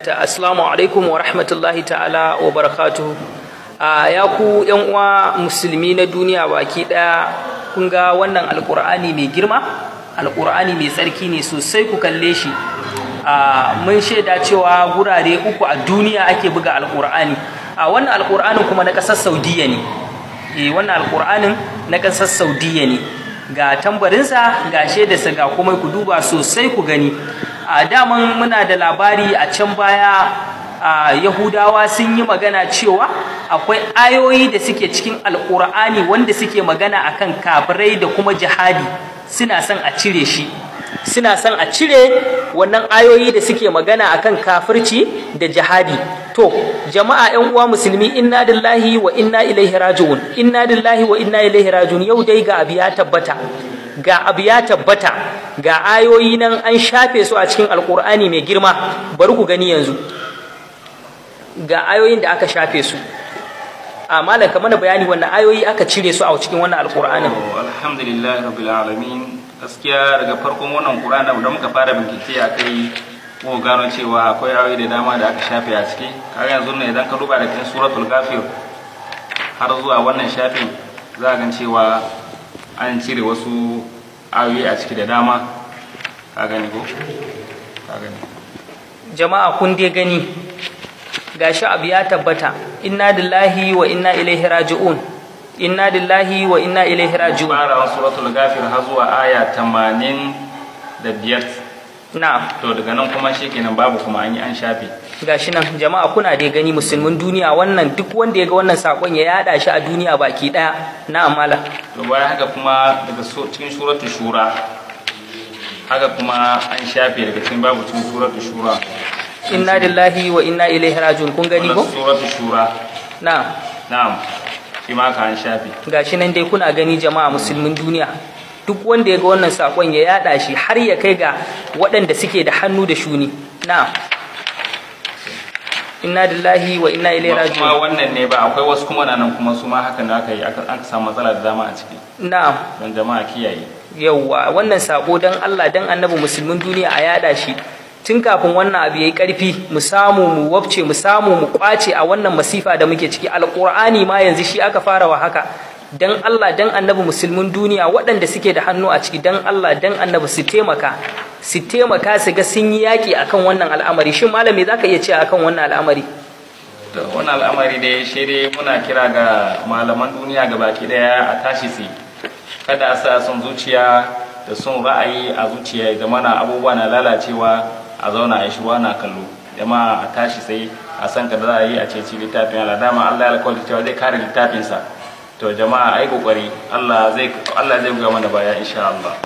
Assalamu alaikum wa rahmatullahi ta'ala wa barakatuhu. Ya ku yan uwa musulmi na duniya baki daya, kun ga wannan alqur'ani mai girma, alqur'ani mai tsarki ne sosai, ku kalle shi. Mun shaida cewa gurare uku a duniya ake buga alqur'ani. Wannan alqur'anin kuma na kasar Saudiya ne. Wannan alqur'anin na kasar Saudiya ne. Ga tambarinsa, ga shaidarsa, ga kuma ku duba sosai ku gani. Daman muna da labari a can baya, Yahudawa sun yi magana cewa akwai ayoyi da suke cikin alkur'ani wanda suke magana akan kafirai da kuma jihadi, suna son a cire shi, suna son a cire wannan ayoyi da suke magana akan kafirci da jihadi. To jama'a ƴan uwa musulmi, inna lillahi wa inna ilaihi raji'un, inna lillahi wa inna ilaihi raji'un. Yau dai ga abu ya tabbata, ga ayoyi nan an shafe su a cikin alkur'ani mai girma. Bari ku gani yanzu ga ayoyin da aka shafe su. Malam ka mana bayani wannan ayoyi aka cire su a cikin wannan alkur'anin. Alhamdulillah rabbil alamin. Gaskiya daga farkon wannan qur'ani da muka fara bincike akai, mu gano cewa akwai ayoyi da dama da aka shafe a ciki. Kaga yanzu ne idan ka duba da cikin suratul ghafir har zuwa wannan shafin, za ka ga cewa an cire wasu ayoyi a ciki da dama. Ka gani ko? Ka gani. Jama'a kun dai gani, gashi abu ya tabbata, inna lillahi wa inna ilaihi raji'un, inna lillahi wa inna ilaihi raji'un. Fara suratul ghafir har zuwa aya 85. Na'am. To daga nan kuma shikenan babu, kuma an shafe. Gashi nan jama'a kuna dai gani, musulmin duniya, wannan duk wanda ya ga wannan sakon ya yada shi a duniya baki daya. Na'am mala. To bayan haka kuma daga cikin suratul shura, haka kuma an shafe daga cikin babu cikin suratul shura. Inna lillahi wa inna ilaihi raji'un. Kun gani ko? Suratul shura. Na'am. Shi ma ka an shafe. Gashi nan dai kuna gani jama'a musulmin duniya. Duk wanda ya ga wannan sakon ya yada shi har ya kai ga waɗanda suke da hannu da shuni. Na'am. Inna lillahi wa inna ilaihi raji'un. Kuma wannan ne ba, akwai wasu kuma nan kuma su ma haka ne aka yi, aka samu matsala da dama a ciki. Na'am. Don jama'a kiyaye. Yawwa, wannan sako dan Allah dan Annabi musulmin duniya a yada shi tun kafin wannan abu yayi karfi, mu samu mu wabce, mu samu mu kwace a wannan masifa da muke ciki. Alqur'ani ma yanzu shi aka fara wa haka. Dan Allah dan Annabi musulmin duniya waɗanda suke da hannu a ciki, dan Allah dan Annabi su taimaka su ga sun yi yaƙi akan wannan al'amari. Shin malami zaka iya cewa akan wannan al'amari? To wannan al'amari dai shi dai muna kira ga malaman duniya gabaki daya a tashi su, kada a sa son zuciya da son ra'ayi a zuciya, da mana abubuwa na lalacewa a zauna a yi shi na kallo. Jama'a a tashi sai a san ka za a yi a ceci littafin Allah. Dama Allah ya alƙawari cewa zai kare littafinsa. To jama'a ai kokari, Allah zai ga mana baya insha Allah.